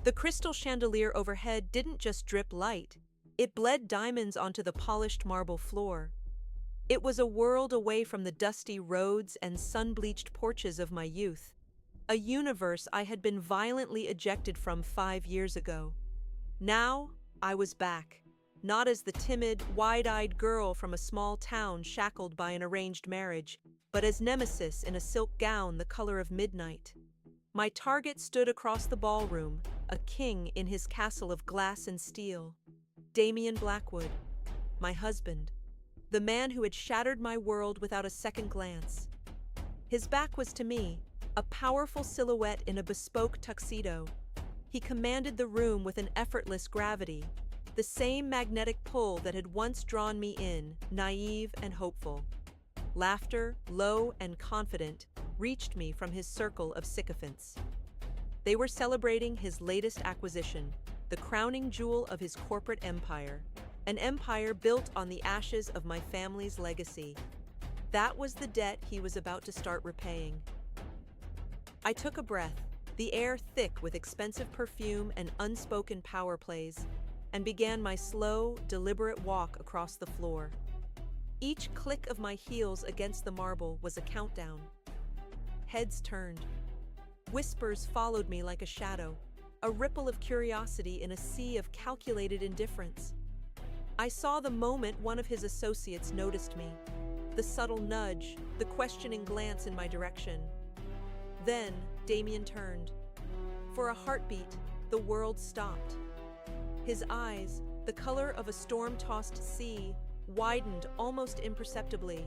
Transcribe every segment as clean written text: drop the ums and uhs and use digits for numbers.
The crystal chandelier overhead didn't just drip light, it bled diamonds onto the polished marble floor. It was a world away from the dusty roads and sun-bleached porches of my youth, a universe I had been violently ejected from 5 years ago. Now, I was back, not as the timid, wide-eyed girl from a small town shackled by an arranged marriage, but as Nemesis in a silk gown the color of midnight. My target stood across the ballroom, a king in his castle of glass and steel. Damian Blackwood, my husband, the man who had shattered my world without a second glance. His back was to me, a powerful silhouette in a bespoke tuxedo. He commanded the room with an effortless gravity, the same magnetic pull that had once drawn me in, naive and hopeful. Laughter, low and confident, reached me from his circle of sycophants. They were celebrating his latest acquisition, the crowning jewel of his corporate empire, an empire built on the ashes of my family's legacy. That was the debt he was about to start repaying. I took a breath, the air thick with expensive perfume and unspoken power plays, and began my slow, deliberate walk across the floor. Each click of my heels against the marble was a countdown. Heads turned. Whispers followed me like a shadow, a ripple of curiosity in a sea of calculated indifference. I saw the moment one of his associates noticed me, the subtle nudge, the questioning glance in my direction. Then, Damian turned. For a heartbeat, the world stopped. His eyes, the color of a storm-tossed sea, widened almost imperceptibly.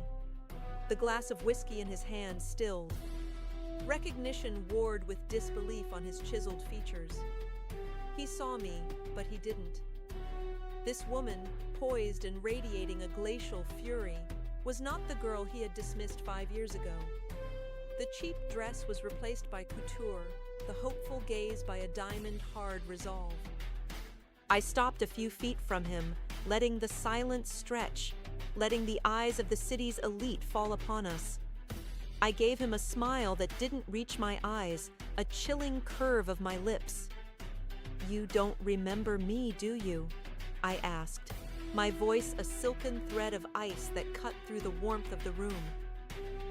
The glass of whiskey in his hand stilled. Recognition warred with disbelief on his chiseled features. He saw me, but he didn't. This woman, poised and radiating a glacial fury, was not the girl he had dismissed 5 years ago. The cheap dress was replaced by couture, the hopeful gaze by a diamond-hard resolve. I stopped a few feet from him, letting the silence stretch, letting the eyes of the city's elite fall upon us. I gave him a smile that didn't reach my eyes, a chilling curve of my lips. "You don't remember me, do you?" I asked, my voice a silken thread of ice that cut through the warmth of the room.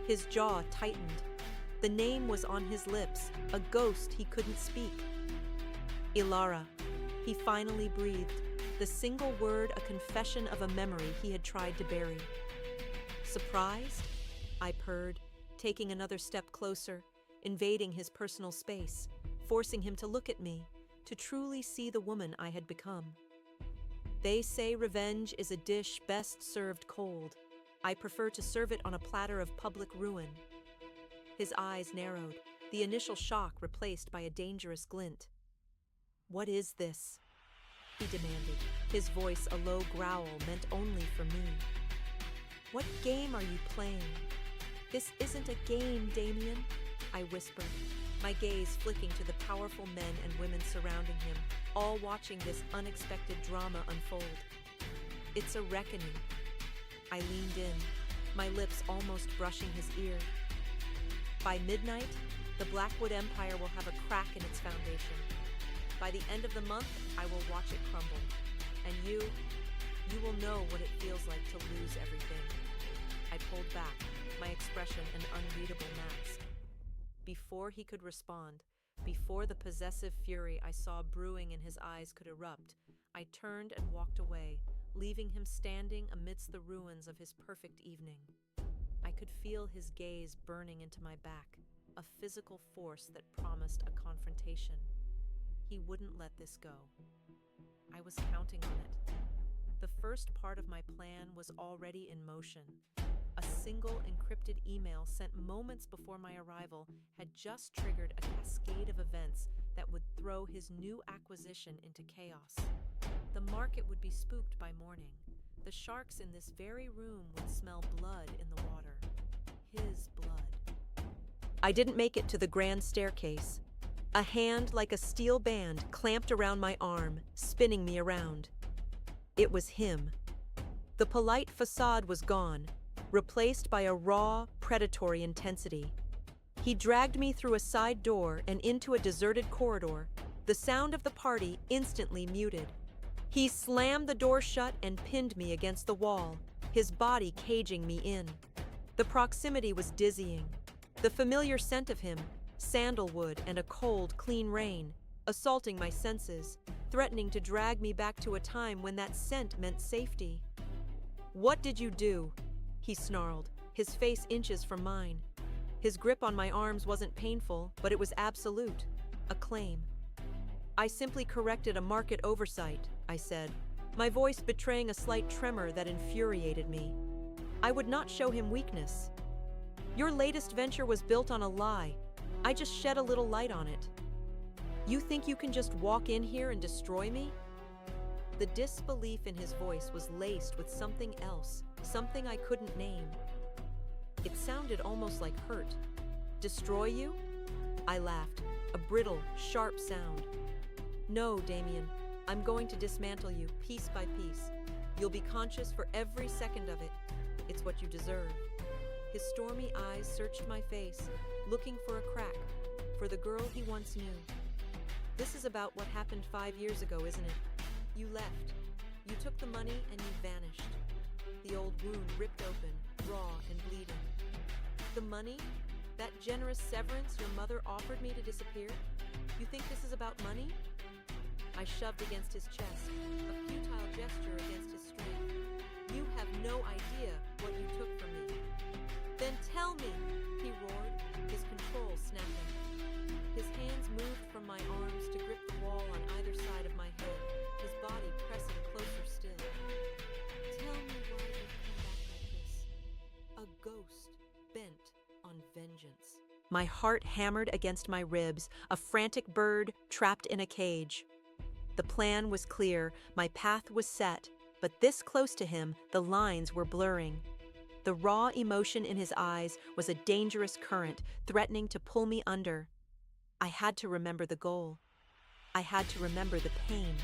His jaw tightened. The name was on his lips, a ghost he couldn't speak. "Ilara," he finally breathed, the single word a confession of a memory he had tried to bury. "Surprised?" I purred, taking another step closer, invading his personal space, forcing him to look at me, to truly see the woman I had become. "They say revenge is a dish best served cold. I prefer to serve it on a platter of public ruin." His eyes narrowed, the initial shock replaced by a dangerous glint. "What is this?" he demanded, his voice a low growl meant only for me. "What game are you playing?" "This isn't a game, Damian," I whispered, my gaze flicking to the powerful men and women surrounding him, all watching this unexpected drama unfold. "It's a reckoning." I leaned in, my lips almost brushing his ear. "By midnight, the Blackwood Empire will have a crack in its foundation. By the end of the month, I will watch it crumble. And you will know what it feels like to lose everything." I pulled back, my expression an unreadable mask. Before he could respond, before the possessive fury I saw brewing in his eyes could erupt, I turned and walked away, leaving him standing amidst the ruins of his perfect evening. I could feel his gaze burning into my back, a physical force that promised a confrontation. He wouldn't let this go. I was counting on it. The first part of my plan was already in motion. A single encrypted email sent moments before my arrival had just triggered a cascade of events that would throw his new acquisition into chaos. The market would be spooked by morning. The sharks in this very room would smell blood in the water. His blood. I didn't make it to the grand staircase. A hand like a steel band clamped around my arm, spinning me around. It was him. The polite facade was gone, replaced by a raw, predatory intensity. He dragged me through a side door and into a deserted corridor, The sound of the party instantly muted. He slammed the door shut and pinned me against the wall, his body caging me in. The proximity was dizzying. The familiar scent of him, sandalwood and a cold, clean rain, assaulting my senses, threatening to drag me back to a time when that scent meant safety. "What did you do?" he snarled, his face inches from mine. His grip on my arms wasn't painful, but it was absolute, a claim. "I simply corrected a market oversight," I said, my voice betraying a slight tremor that infuriated me. I would not show him weakness. "Your latest venture was built on a lie. I just shed a little light on it. You think you can just walk in here and destroy me?" The disbelief in his voice was laced with something else, something I couldn't name. It sounded almost like hurt. "Destroy you?" I laughed, a brittle, sharp sound. "No, Damien, I'm going to dismantle you, piece by piece. You'll be conscious for every second of it. It's what you deserve." His stormy eyes searched my face, looking for a crack, for the girl he once knew. "This is about what happened 5 years ago, isn't it? You left. You took the money and you vanished." The old wound ripped open, raw and bleeding. "The money? That generous severance your mother offered me to disappear? You think this is about money?" I shoved against his chest, a futile gesture against his strength. "You have no idea what you took from me." "Then tell me," he roared, his control snapping. His hands moved from my arms to grip the wall on either side of my head, his body pressing closer still. "Tell me why you've come back like this. A ghost bent on vengeance." My heart hammered against my ribs, a frantic bird trapped in a cage. The plan was clear, my path was set, but this close to him, the lines were blurring. The raw emotion in his eyes was a dangerous current, threatening to pull me under. I had to remember the goal. I had to remember the pain.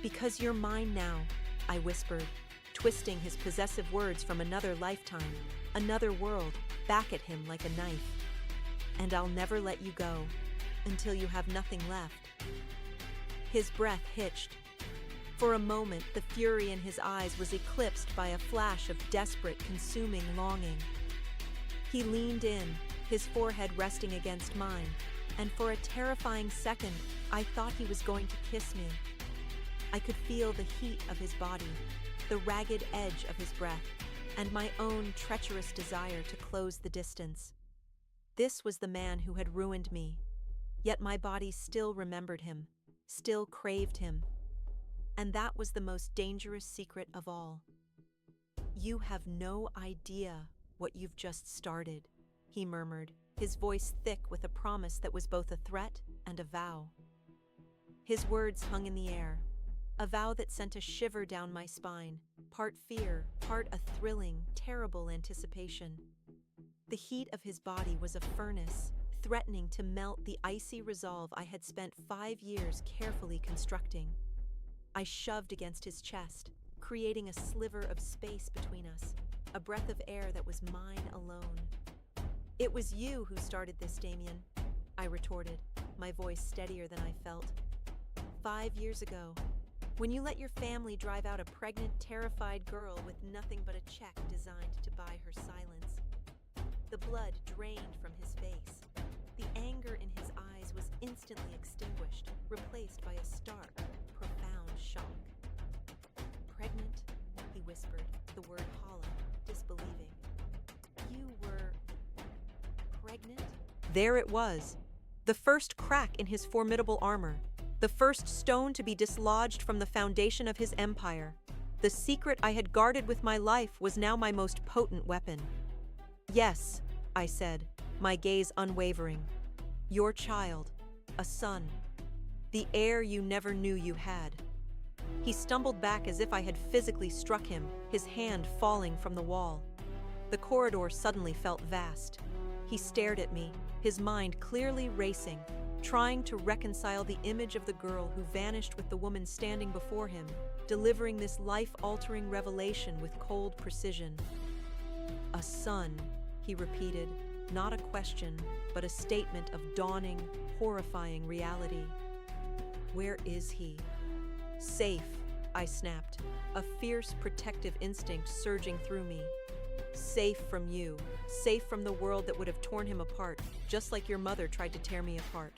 "Because you're mine now," I whispered, twisting his possessive words from another lifetime, another world, back at him like a knife. "And I'll never let you go, until you have nothing left." His breath hitched. For a moment, the fury in his eyes was eclipsed by a flash of desperate, consuming longing. He leaned in, his forehead resting against mine, and for a terrifying second, I thought he was going to kiss me. I could feel the heat of his body, the ragged edge of his breath, and my own treacherous desire to close the distance. This was the man who had ruined me, yet my body still remembered him, still craved him. And that was the most dangerous secret of all. "You have no idea what you've just started," he murmured, his voice thick with a promise that was both a threat and a vow. His words hung in the air, a vow that sent a shiver down my spine, part fear, part a thrilling, terrible anticipation. The heat of his body was a furnace, threatening to melt the icy resolve I had spent 5 years carefully constructing. I shoved against his chest, creating a sliver of space between us, a breath of air that was mine alone. "It was you who started this, Damien," I retorted, my voice steadier than I felt. 5 years ago, when you let your family drive out a pregnant, terrified girl with nothing but a check designed to buy her silence. The blood drained from his face. The anger in his eyes was instantly extinguished, replaced by a stark, profound shock. "Pregnant?" he whispered, the word hollow, disbelieving. "You were pregnant?" There it was, the first crack in his formidable armor, the first stone to be dislodged from the foundation of his empire. The secret I had guarded with my life was now my most potent weapon. "Yes," I said, my gaze unwavering. "Your child, a son. The heir you never knew you had." He stumbled back as if I had physically struck him, his hand falling from the wall. The corridor suddenly felt vast. He stared at me, his mind clearly racing, trying to reconcile the image of the girl who vanished with the woman standing before him, delivering this life-altering revelation with cold precision. "A son," he repeated, not a question, but a statement of dawning, horrifying reality. Where is he? Safe, I snapped, a fierce protective instinct surging through me. Safe from you, safe from the world that would have torn him apart, just like your mother tried to tear me apart.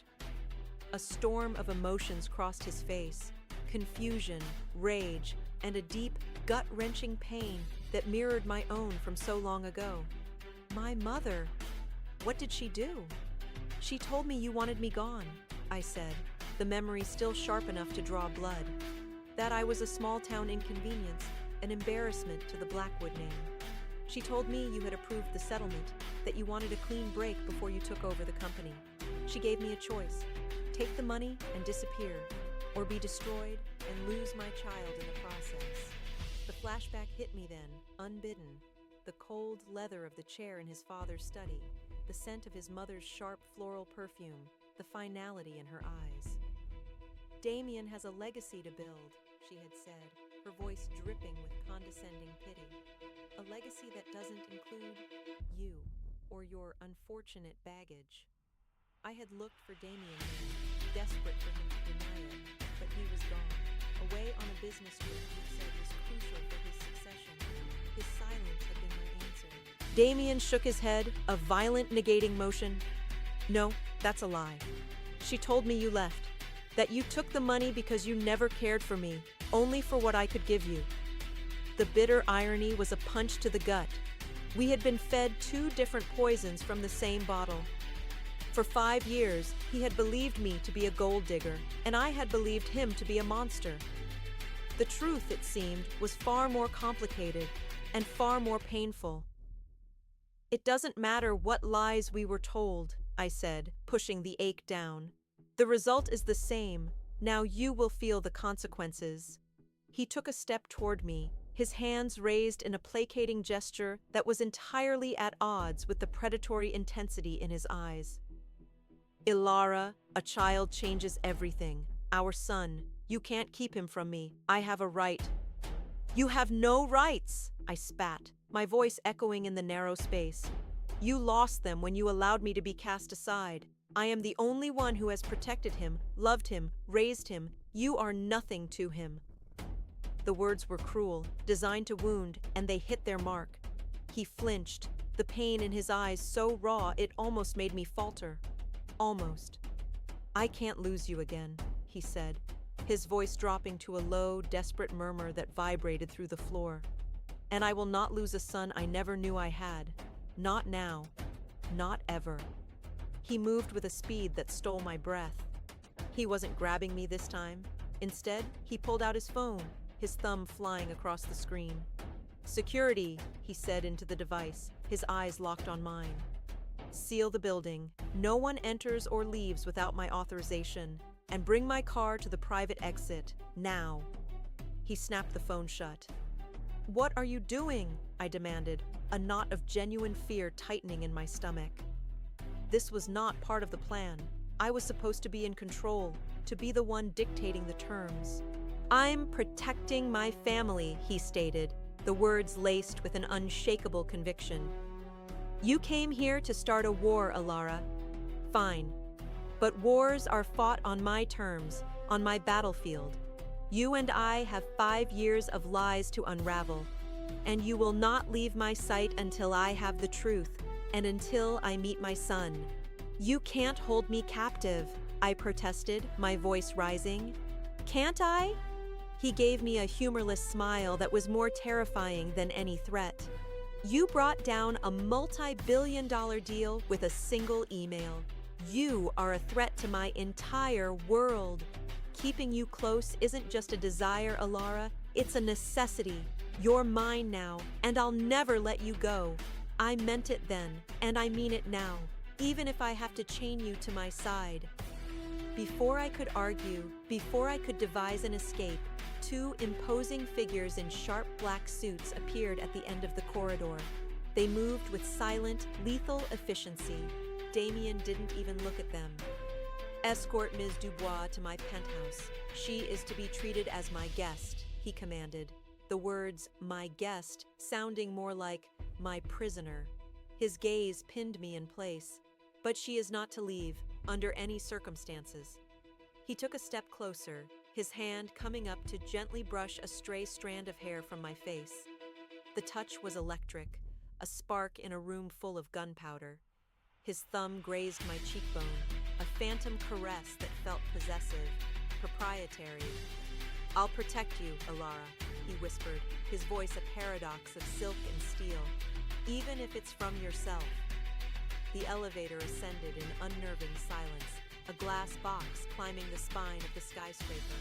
A storm of emotions crossed his face, confusion, rage, and a deep, gut-wrenching pain that mirrored my own from so long ago. My mother! What did she do? She told me you wanted me gone, I said, the memory still sharp enough to draw blood. That I was a small-town inconvenience, an embarrassment to the Blackwood name. She told me you had approved the settlement, that you wanted a clean break before you took over the company. She gave me a choice: take the money and disappear, or be destroyed and lose my child in the process. The flashback hit me then, unbidden. The cold leather of the chair in his father's study, the scent of his mother's sharp floral perfume, the finality in her eyes. Damien has a legacy to build, she had said, her voice dripping with condescending pity. A legacy that doesn't include you or your unfortunate baggage. I had looked for Damien, desperate for him to deny it, but he was gone, away on a business trip he said was crucial for his succession. His silence had been my answer. Damien shook his head, a violent negating motion. No, that's a lie. She told me you left, that you took the money because you never cared for me, only for what I could give you. The bitter irony was a punch to the gut. We had been fed 2 different poisons from the same bottle. For 5 years, he had believed me to be a gold digger, and I had believed him to be a monster. The truth, it seemed, was far more complicated and far more painful. It doesn't matter what lies we were told, I said, pushing the ache down. The result is the same. Now you will feel the consequences. He took a step toward me, his hands raised in a placating gesture that was entirely at odds with the predatory intensity in his eyes. Ilara, a child changes everything. Our son, you can't keep him from me. I have a right. You have no rights, I spat, my voice echoing in the narrow space. You lost them when you allowed me to be cast aside. I am the only one who has protected him, loved him, raised him. You are nothing to him. The words were cruel, designed to wound, and they hit their mark. He flinched, the pain in his eyes so raw it almost made me falter. Almost. I can't lose you again, he said, his voice dropping to a low, desperate murmur that vibrated through the floor. And I will not lose a son I never knew I had. Not now. Not ever. He moved with a speed that stole my breath. He wasn't grabbing me this time. Instead, he pulled out his phone, his thumb flying across the screen. Security, he said into the device, his eyes locked on mine. Seal the building. No one enters or leaves without my authorization. And bring my car to the private exit, now. He snapped the phone shut. What are you doing? I demanded, a knot of genuine fear tightening in my stomach. This was not part of the plan. I was supposed to be in control, to be the one dictating the terms. I'm protecting my family, he stated, the words laced with an unshakable conviction. You came here to start a war, Ilara. Fine. But wars are fought on my terms, on my battlefield. You and I have 5 years of lies to unravel, and you will not leave my sight until I have the truth, and until I meet my son. You can't hold me captive, I protested, my voice rising. Can't I? He gave me a humorless smile that was more terrifying than any threat. You brought down a multi-billion-dollar deal with a single email. You are a threat to my entire world. Keeping you close isn't just a desire, Ilara, it's a necessity. You're mine now, and I'll never let you go. I meant it then, and I mean it now, even if I have to chain you to my side. Before I could argue, before I could devise an escape, 2 imposing figures in sharp black suits appeared at the end of the corridor. They moved with silent, lethal efficiency. Damien didn't even look at them. Escort Ms. Dubois to my penthouse. She is to be treated as my guest, he commanded. The words, my guest, sounding more like my prisoner. His gaze pinned me in place. But she is not to leave, under any circumstances. He took a step closer, his hand coming up to gently brush a stray strand of hair from my face. The touch was electric, a spark in a room full of gunpowder. His thumb grazed my cheekbone, a phantom caress that felt possessive, proprietary. "I'll protect you, Alara," he whispered, his voice a paradox of silk and steel, "even if it's from yourself." The elevator ascended in unnerving silence, a glass box climbing the spine of the skyscraper.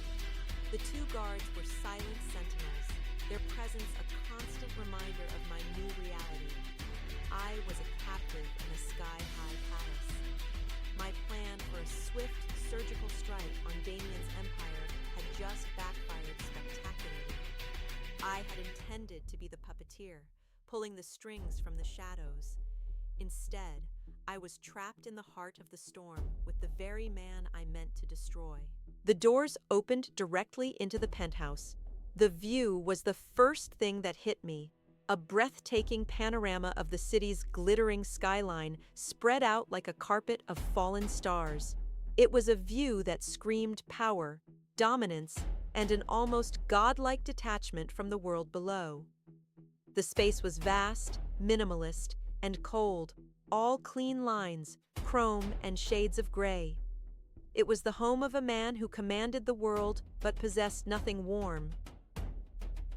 The two guards were silent sentinels, their presence a constant reminder of my new reality. I was a captive in a sky-high palace. My plan for a swift, surgical strike on Damien's empire had just backfired spectacularly. I had intended to be the puppeteer, pulling the strings from the shadows. Instead, I was trapped in the heart of the storm with the very man I meant to destroy. The doors opened directly into the penthouse. The view was the first thing that hit me, a breathtaking panorama of the city's glittering skyline spread out like a carpet of fallen stars. It was a view that screamed power, dominance, and an almost godlike detachment from the world below. The space was vast, minimalist, and cold, all clean lines, chrome, and shades of gray. It was the home of a man who commanded the world but possessed nothing warm.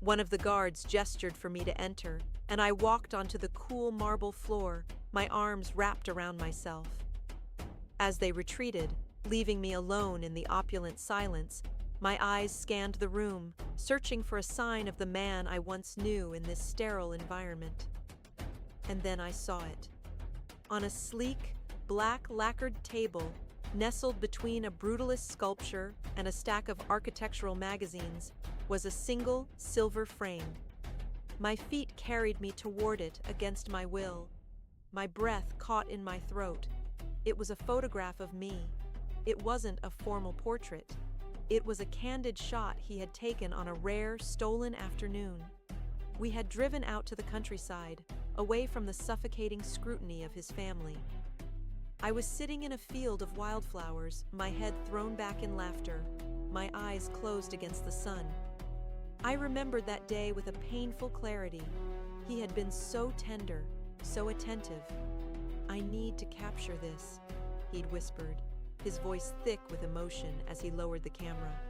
One of the guards gestured for me to enter, and I walked onto the cool marble floor, my arms wrapped around myself. As they retreated, leaving me alone in the opulent silence, my eyes scanned the room, searching for a sign of the man I once knew in this sterile environment. And then I saw it. On a sleek, black lacquered table, nestled between a brutalist sculpture and a stack of architectural magazines, was a single silver frame. My feet carried me toward it against my will. My breath caught in my throat. It was a photograph of me. It wasn't a formal portrait. It was a candid shot he had taken on a rare, stolen afternoon. We had driven out to the countryside, away from the suffocating scrutiny of his family. I was sitting in a field of wildflowers, my head thrown back in laughter, my eyes closed against the sun. I remembered that day with a painful clarity. He had been so tender, so attentive. "I need to capture this," he'd whispered, his voice thick with emotion as he lowered the camera.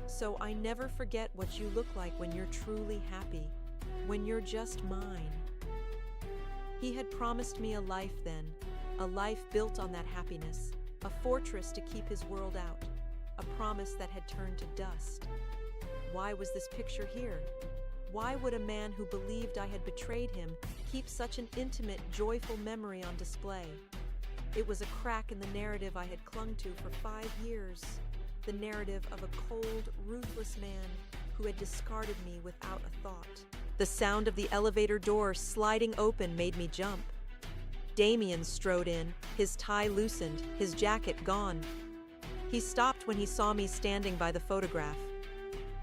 "So I never forget what you look like when you're truly happy, when you're just mine." He had promised me a life then, a life built on that happiness, a fortress to keep his world out, a promise that had turned to dust. Why was this picture here? Why would a man who believed I had betrayed him keep such an intimate, joyful memory on display? It was a crack in the narrative I had clung to for 5 years, the narrative of a cold, ruthless man who had discarded me without a thought. The sound of the elevator door sliding open made me jump. Damien strode in, his tie loosened, his jacket gone. He stopped when he saw me standing by the photograph.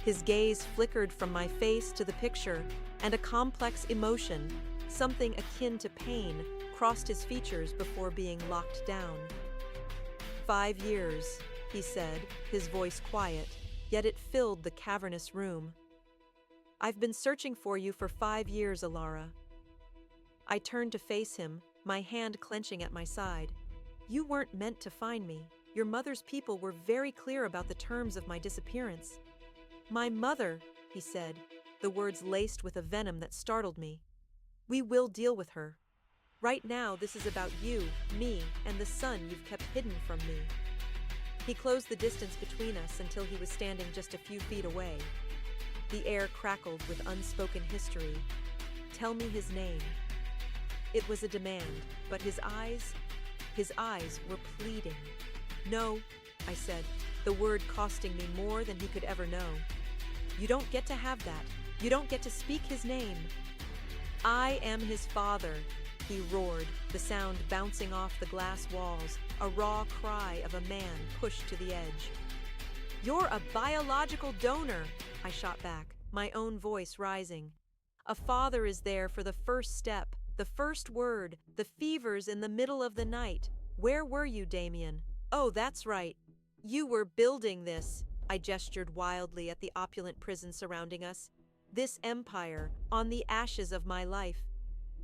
His gaze flickered from my face to the picture, and a complex emotion, something akin to pain, crossed his features before being locked down. 5 years, he said, his voice quiet, yet it filled the cavernous room. "I've been searching for you for 5 years, Alara." I turned to face him, my hand clenching at my side. "You weren't meant to find me. Your mother's people were very clear about the terms of my disappearance." "My mother," he said, the words laced with a venom that startled me. "We will deal with her. Right now, this is about you, me, and the son you've kept hidden from me." He closed the distance between us until he was standing just a few feet away. The air crackled with unspoken history. "Tell me his name." It was a demand, but his eyes were pleading. "No," I said, the word costing me more than he could ever know. "You don't get to have that. You don't get to speak his name." "I am his father," he roared, the sound bouncing off the glass walls, a raw cry of a man pushed to the edge. "You're a biological donor," I shot back, my own voice rising. "A father is there for the first step, the first word, the fevers in the middle of the night. Where were you, Damien? Oh, that's right. You were building this, I gestured wildly at the opulent prison surrounding us. This empire, on the ashes of my life.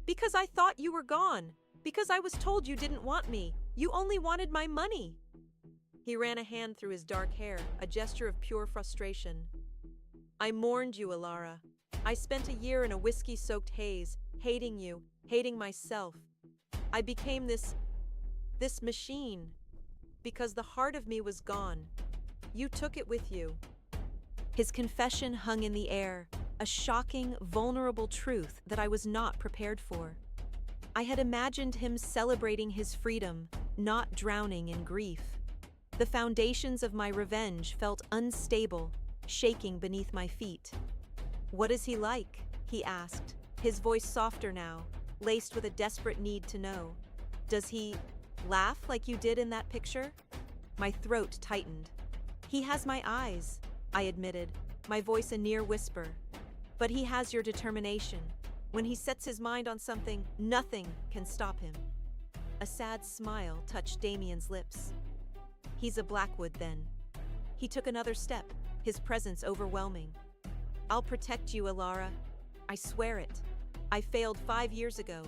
Because I thought you were gone. Because I was told you didn't want me. You only wanted my money. He ran a hand through his dark hair, a gesture of pure frustration. I mourned you, Alara. I spent a year in a whiskey-soaked haze, hating you, hating myself. I became this machine. Because the heart of me was gone. You took it with you. His confession hung in the air, a shocking, vulnerable truth that I was not prepared for. I had imagined him celebrating his freedom, not drowning in grief. The foundations of my revenge felt unstable, shaking beneath my feet. What is he like? He asked, his voice softer now, laced with a desperate need to know. Does he laugh like you did in that picture? My throat tightened. He has my eyes, I admitted, my voice a near whisper. But he has your determination. When he sets his mind on something, nothing can stop him. A sad smile touched Damien's lips. He's a Blackwood then. He took another step, his presence overwhelming. I'll protect you, Alara. I swear it. I failed 5 years ago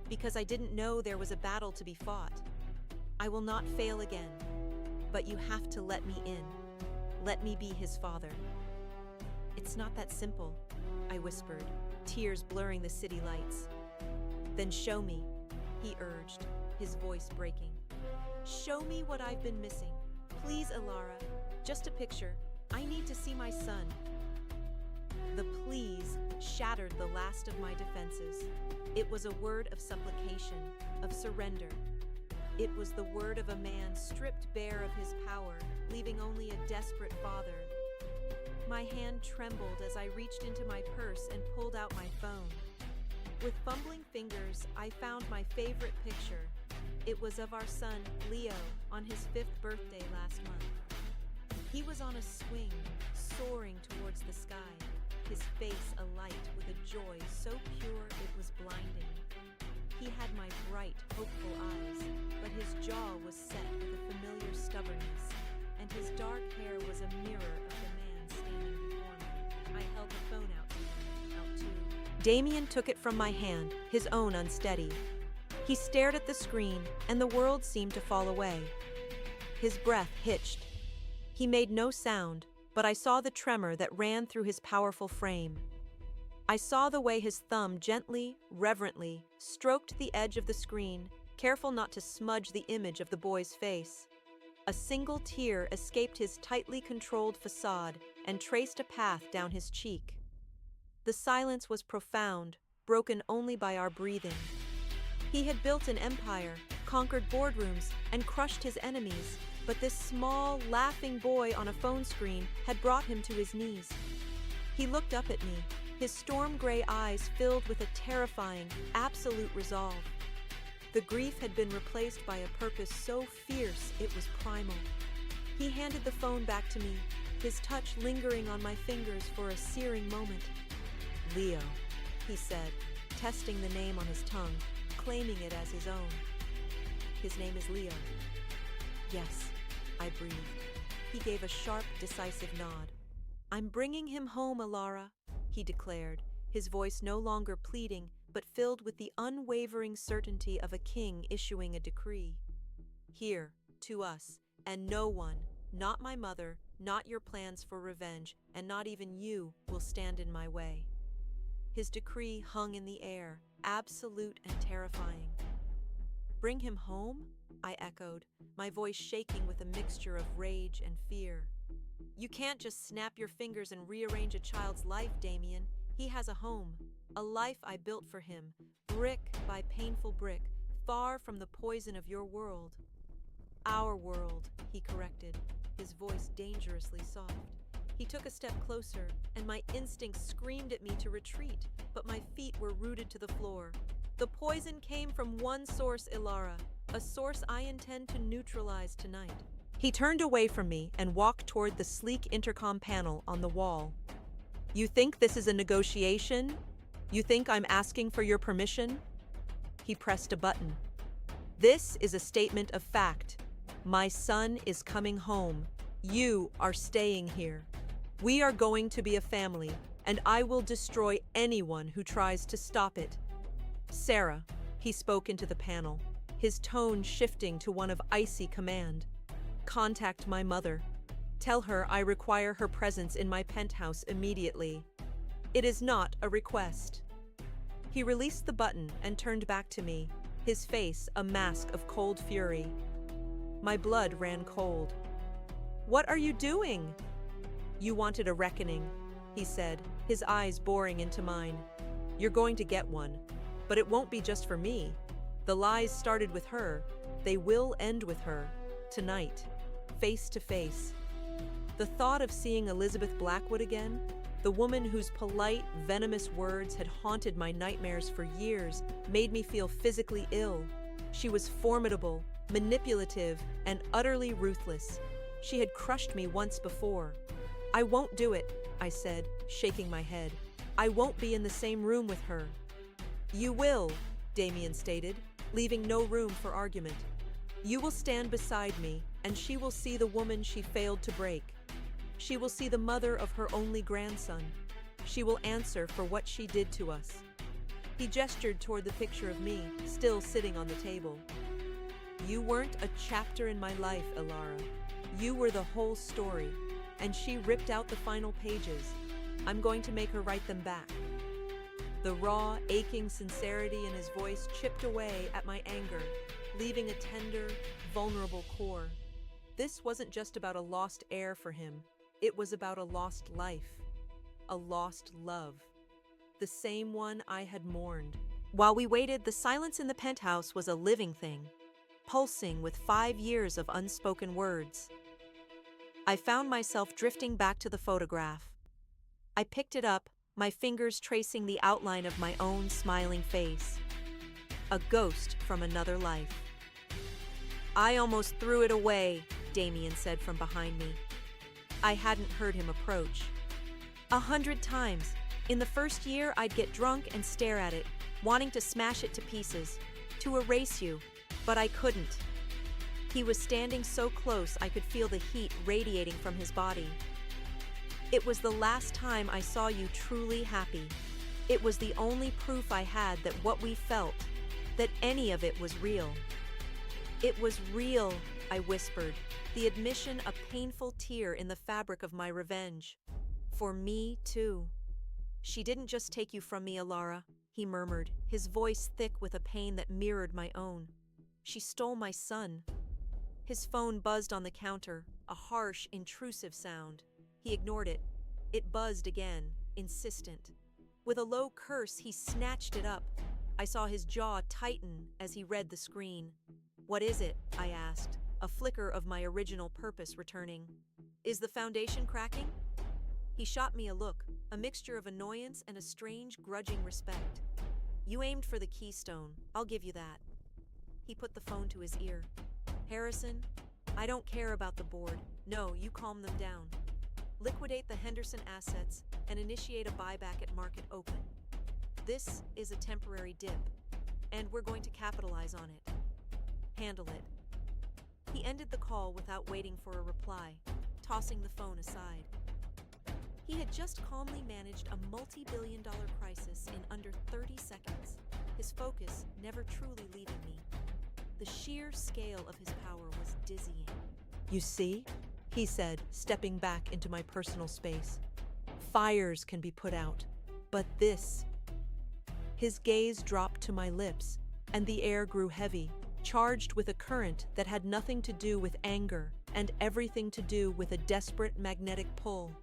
because I didn't know there was a battle to be fought. I will not fail again, but you have to let me in. Let me be his father. It's not that simple, I whispered, tears blurring the city lights. Then show me, he urged, his voice breaking. Show me what I've been missing. Please, Alara, just a picture. I need to see my son. The please shattered the last of my defenses. It was a word of supplication, of surrender. It was the word of a man stripped bare of his power, leaving only a desperate father. My hand trembled as I reached into my purse and pulled out my phone. With fumbling fingers, I found my favorite picture. It was of our son, Leo, on his 5th birthday last month. He was on a swing, soaring towards the sky, his face alight with a joy so pure it was blinding. He had my bright, hopeful eyes, but his jaw was set with a familiar stubbornness, and his dark hair was a mirror of the man standing before me. I held the phone out to him, out to... Damien took it from my hand, his own unsteady. He stared at the screen, and the world seemed to fall away. His breath hitched. He made no sound, but I saw the tremor that ran through his powerful frame. I saw the way his thumb gently, reverently, stroked the edge of the screen, careful not to smudge the image of the boy's face. A single tear escaped his tightly controlled facade and traced a path down his cheek. The silence was profound, broken only by our breathing. He had built an empire, conquered boardrooms, and crushed his enemies, but this small, laughing boy on a phone screen had brought him to his knees. He looked up at me, his storm-gray eyes filled with a terrifying, absolute resolve. The grief had been replaced by a purpose so fierce it was primal. He handed the phone back to me, his touch lingering on my fingers for a searing moment. Leo, he said, testing the name on his tongue, claiming it as his own. His name is Leo. Yes, I breathed. He gave a sharp, decisive nod. I'm bringing him home, Alara, he declared, his voice no longer pleading, but filled with the unwavering certainty of a king issuing a decree. Here, to us, and no one, not my mother, not your plans for revenge, and not even you, will stand in my way. His decree hung in the air, absolute and terrifying. Bring him home? I echoed, my voice shaking with a mixture of rage and fear. You can't just snap your fingers and rearrange a child's life, Damien. He has a home, a life I built for him, brick by painful brick, far from the poison of your world. Our world, he corrected, his voice dangerously soft. He took a step closer, and my instincts screamed at me to retreat, but my feet were rooted to the floor. The poison came from one source, Ilara, a source I intend to neutralize tonight. He turned away from me and walked toward the sleek intercom panel on the wall. You think this is a negotiation? You think I'm asking for your permission? He pressed a button. This is a statement of fact. My son is coming home. You are staying here. We are going to be a family, and I will destroy anyone who tries to stop it. Sarah, he spoke into the panel, his tone shifting to one of icy command. Contact my mother. Tell her I require her presence in my penthouse immediately. It is not a request. He released the button and turned back to me, his face a mask of cold fury. My blood ran cold. What are you doing? You wanted a reckoning, he said, his eyes boring into mine. You're going to get one, but it won't be just for me. The lies started with her. They will end with her, tonight, face to face. The thought of seeing Elizabeth Blackwood again, the woman whose polite, venomous words had haunted my nightmares for years, made me feel physically ill. She was formidable, manipulative, and utterly ruthless. She had crushed me once before. I won't do it, I said, shaking my head. I won't be in the same room with her. You will, Damien stated, leaving no room for argument. You will stand beside me, and she will see the woman she failed to break. She will see the mother of her only grandson. She will answer for what she did to us. He gestured toward the picture of me, still sitting on the table. You weren't a chapter in my life, Elara. You were the whole story, and she ripped out the final pages. I'm going to make her write them back. The raw, aching sincerity in his voice chipped away at my anger, leaving a tender, vulnerable core. This wasn't just about a lost heir for him. It was about a lost life, a lost love, the same one I had mourned. While we waited, the silence in the penthouse was a living thing, pulsing with 5 years of unspoken words. I found myself drifting back to the photograph. I picked it up, my fingers tracing the outline of my own smiling face. A ghost from another life. I almost threw it away, Damien said from behind me. I hadn't heard him approach. 100 times. In the first year, I'd get drunk and stare at it, wanting to smash it to pieces, to erase you, but I couldn't. He was standing so close I could feel the heat radiating from his body. It was the last time I saw you truly happy. It was the only proof I had that what we felt, that any of it was real. It was real, I whispered, the admission a painful tear in the fabric of my revenge. For me, too. She didn't just take you from me, Elara, he murmured, his voice thick with a pain that mirrored my own. She stole my son. His phone buzzed on the counter, a harsh, intrusive sound. He ignored it. It buzzed again, insistent. With a low curse, he snatched it up. I saw his jaw tighten as he read the screen. What is it? I asked, a flicker of my original purpose returning. Is the foundation cracking? He shot me a look, a mixture of annoyance and a strange, grudging respect. You aimed for the keystone, I'll give you that. He put the phone to his ear. Harrison, I don't care about the board. No, you calm them down. Liquidate the Henderson assets and initiate a buyback at market open. This is a temporary dip, and we're going to capitalize on it. Handle it. He ended the call without waiting for a reply, tossing the phone aside. He had just calmly managed a multi-billion-dollar crisis in under 30 seconds, his focus never truly leaving me. The sheer scale of his power was dizzying. You see? He said, stepping back into my personal space. Fires can be put out, but this... His gaze dropped to my lips, and the air grew heavy, charged with a current that had nothing to do with anger and everything to do with a desperate magnetic pull.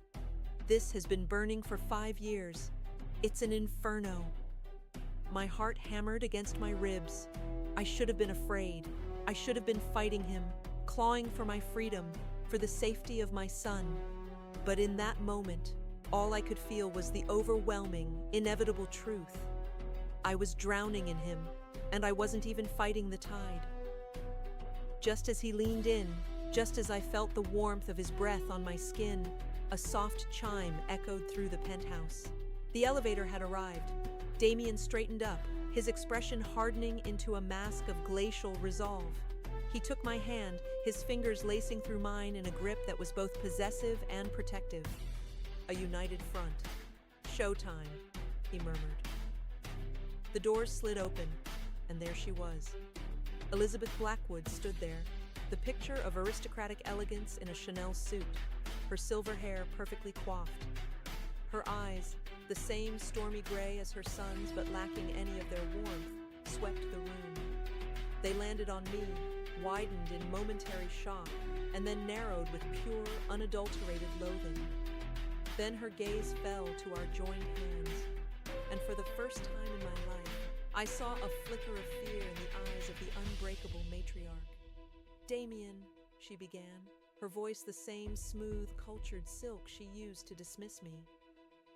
This has been burning for 5 years. It's an inferno. My heart hammered against my ribs. I should have been afraid. I should have been fighting him, clawing for my freedom, for the safety of my son. But in that moment, all I could feel was the overwhelming, inevitable truth. I was drowning in him, and I wasn't even fighting the tide. Just as he leaned in, just as I felt the warmth of his breath on my skin, a soft chime echoed through the penthouse. The elevator had arrived. Damien straightened up, his expression hardening into a mask of glacial resolve. He took my hand, his fingers lacing through mine in a grip that was both possessive and protective. A united front. Showtime, he murmured. The doors slid open, and there she was. Elizabeth Blackwood stood there, the picture of aristocratic elegance in a Chanel suit, her silver hair perfectly coiffed. Her eyes, the same stormy gray as her son's but lacking any of their warmth, swept the room. They landed on me, widened in momentary shock, and then narrowed with pure, unadulterated loathing. Then her gaze fell to our joined hands, and for the first time in my life, I saw a flicker of fear in the eyes of the unbreakable matriarch. "Damien," she began, her voice the same smooth, cultured silk she used to dismiss me.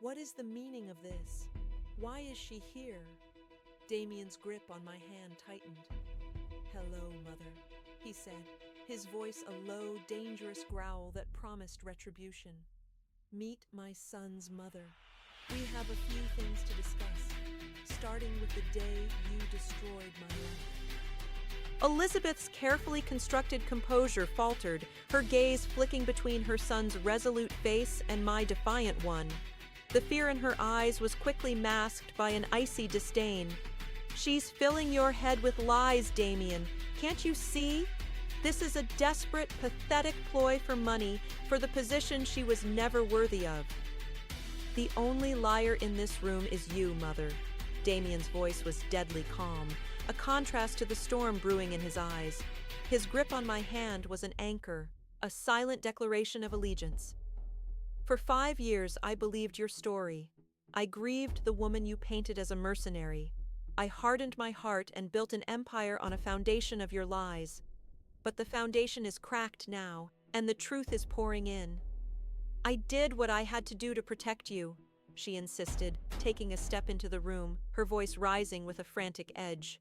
"What is the meaning of this? Why is she here?" Damien's grip on my hand tightened. "Hello, Mother," he said, his voice a low, dangerous growl that promised retribution. "Meet my son's mother. We have a few things to discuss, starting with the day you destroyed my life." Elizabeth's carefully constructed composure faltered, her gaze flicking between her son's resolute face and my defiant one. The fear in her eyes was quickly masked by an icy disdain. "She's filling your head with lies, Damien. Can't you see? This is a desperate, pathetic ploy for money, for the position she was never worthy of." "The only liar in this room is you, Mother." Damien's voice was deadly calm, a contrast to the storm brewing in his eyes. His grip on my hand was an anchor, a silent declaration of allegiance. "For 5 years I believed your story. I grieved the woman you painted as a mercenary. I hardened my heart and built an empire on a foundation of your lies. But the foundation is cracked now, and the truth is pouring in. I did what I had to do to protect you," she insisted, taking a step into the room, her voice rising with a frantic edge.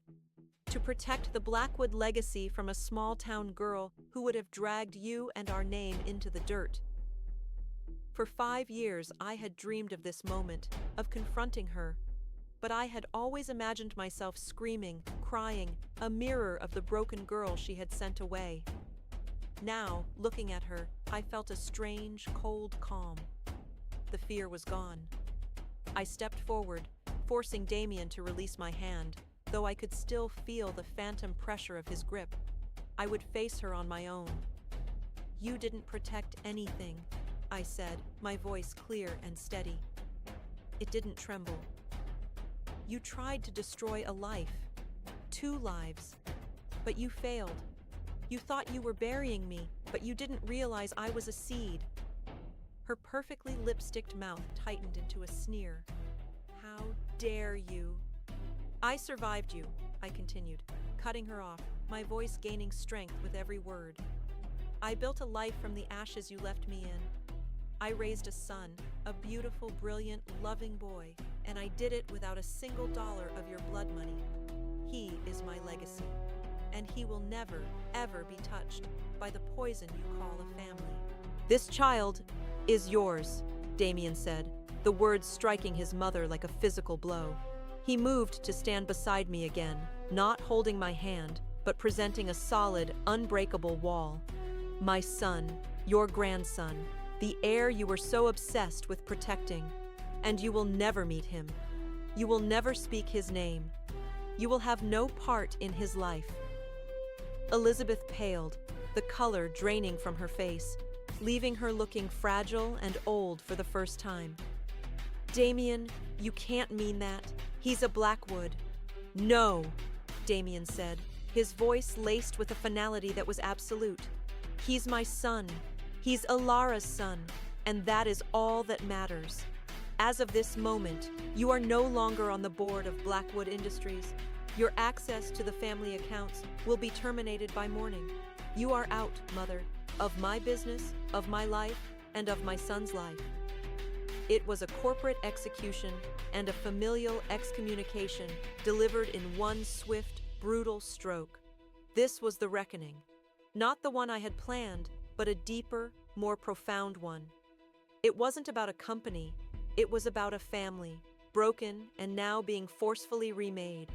"To protect the Blackwood legacy from a small-town girl who would have dragged you and our name into the dirt." For 5 years I had dreamed of this moment, of confronting her. But I had always imagined myself screaming, crying, a mirror of the broken girl she had sent away. Now, looking at her, I felt a strange, cold calm. The fear was gone. I stepped forward, forcing Damien to release my hand, though I could still feel the phantom pressure of his grip. I would face her on my own. "You didn't protect anything," I said, my voice clear and steady. It didn't tremble. "You tried to destroy a life, 2 lives, but you failed. You thought you were burying me, but you didn't realize I was a seed." Her perfectly lipsticked mouth tightened into a sneer. "How dare you?" "I survived you," I continued, cutting her off, my voice gaining strength with every word. "I built a life from the ashes you left me in. I raised a son, a beautiful, brilliant, loving boy, and I did it without a single dollar of your blood money. He is my legacy, and he will never, ever be touched by the poison you call a family." "This child is yours," Damien said, the words striking his mother like a physical blow. He moved to stand beside me again, not holding my hand, but presenting a solid, unbreakable wall. "My son, your grandson, the heir you were so obsessed with protecting, and you will never meet him. You will never speak his name. You will have no part in his life." Elizabeth paled, the color draining from her face, leaving her looking fragile and old for the first time. "Damien, you can't mean that. He's a Blackwood." "No," Damien said, his voice laced with a finality that was absolute. "He's my son. He's Alara's son, and that is all that matters. As of this moment, you are no longer on the board of Blackwood Industries. Your access to the family accounts will be terminated by morning. You are out, Mother, of my business, of my life, and of my son's life." It was a corporate execution and a familial excommunication delivered in one swift, brutal stroke. This was the reckoning. Not the one I had planned, but a deeper, more profound one. It wasn't about a company. It was about a family, broken and now being forcefully remade.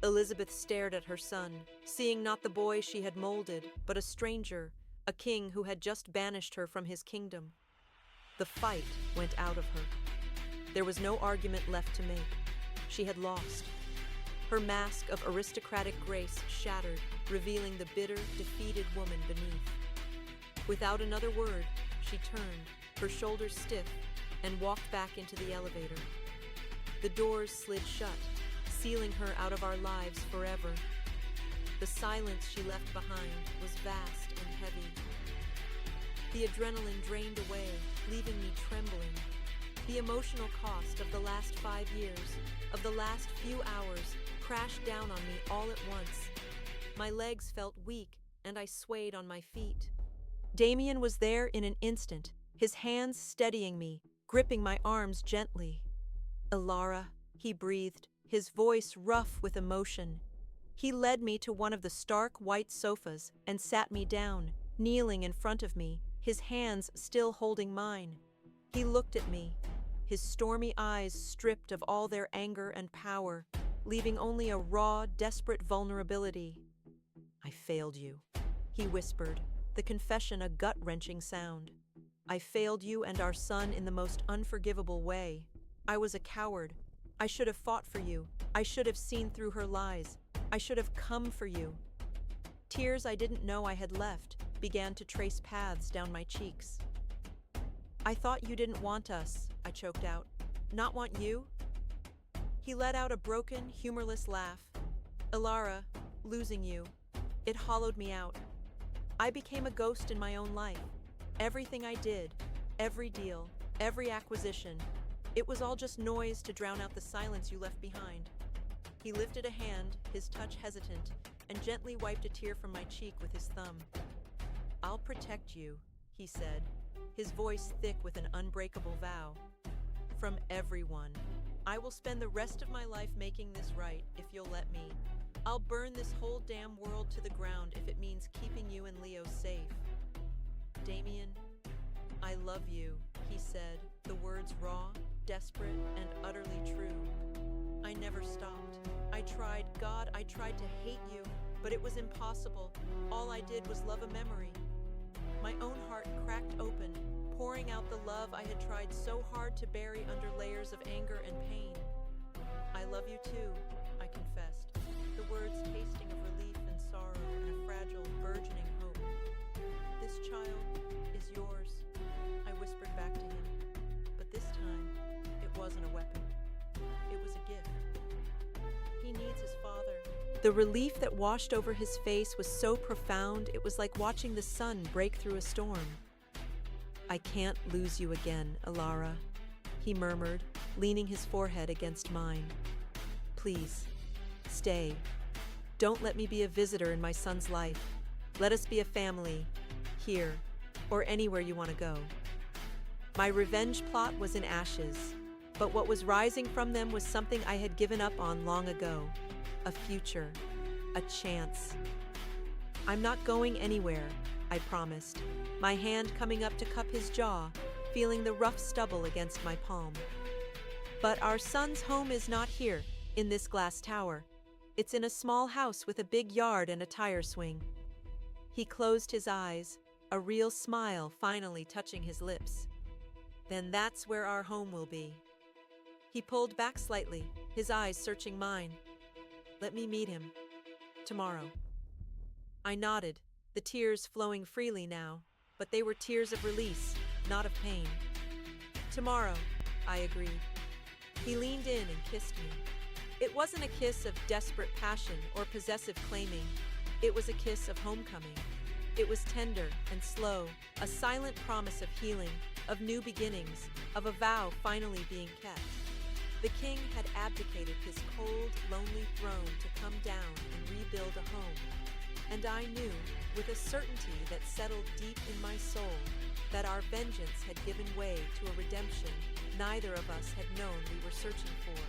Elizabeth stared at her son, seeing not the boy she had molded, but a stranger, a king who had just banished her from his kingdom. The fight went out of her. There was no argument left to make. She had lost. Her mask of aristocratic grace shattered, revealing the bitter, defeated woman beneath. Without another word, she turned, her shoulders stiff, and walked back into the elevator. The doors slid shut, sealing her out of our lives forever. The silence she left behind was vast and heavy. The adrenaline drained away, leaving me trembling. The emotional cost of the last 5 years, of the last few hours, crashed down on me all at once. My legs felt weak, and I swayed on my feet. Damien was there in an instant, his hands steadying me, gripping my arms gently. "Elara," he breathed, his voice rough with emotion. He led me to one of the stark white sofas and sat me down, kneeling in front of me, his hands still holding mine. He looked at me, his stormy eyes stripped of all their anger and power, leaving only a raw, desperate vulnerability. "I failed you," he whispered, the confession a gut-wrenching sound. "I failed you and our son in the most unforgivable way. I was a coward. I should have fought for you. I should have seen through her lies. I should have come for you." Tears I didn't know I had left began to trace paths down my cheeks. "I thought you didn't want us," I choked out. "Not want you?" He let out a broken, humorless laugh. "Elara, losing you, it hollowed me out. I became a ghost in my own life. Everything I did, every deal, every acquisition, it was all just noise to drown out the silence you left behind." He lifted a hand, his touch hesitant, and gently wiped a tear from my cheek with his thumb. "I'll protect you," he said, his voice thick with an unbreakable vow. "From everyone. I will spend the rest of my life making this right, if you'll let me. I'll burn this whole damn world to the ground if it means keeping you and Leo safe." "Damien, I love you," he said, the words raw, desperate, and utterly true. "I never stopped. I tried, God, I tried to hate you, but it was impossible. All I did was love a memory." My own heart cracked open, pouring out the love I had tried so hard to bury under layers of anger and pain. "I love you too," I confessed, the words tasting of relief and sorrow and a fragile, burgeoning hope. "This child is yours," I whispered back to him. But this time, it wasn't a weapon. It was a gift. He needs his father. The relief that washed over his face was so profound, it was like watching the sun break through a storm. "I can't lose you again, Elara," he murmured, leaning his forehead against mine. "Please, stay. Don't let me be a visitor in my son's life. Let us be a family, here, or anywhere you want to go." My revenge plot was in ashes, but what was rising from them was something I had given up on long ago. A future, a chance. "I'm not going anywhere," I promised, my hand coming up to cup his jaw, feeling the rough stubble against my palm. "But our son's home is not here, in this glass tower. It's in a small house with a big yard and a tire swing." He closed his eyes, a real smile finally touching his lips. "Then that's where our home will be." He pulled back slightly, his eyes searching mine. "Let me meet him. Tomorrow." I nodded, the tears flowing freely now, but they were tears of release, not of pain. "Tomorrow," I agreed. He leaned in and kissed me. It wasn't a kiss of desperate passion or possessive claiming. It was a kiss of homecoming. It was tender and slow, a silent promise of healing, of new beginnings, of a vow finally being kept. The king had abdicated his cold, lonely throne to come down and rebuild a home. And I knew, with a certainty that settled deep in my soul, that our vengeance had given way to a redemption neither of us had known we were searching for.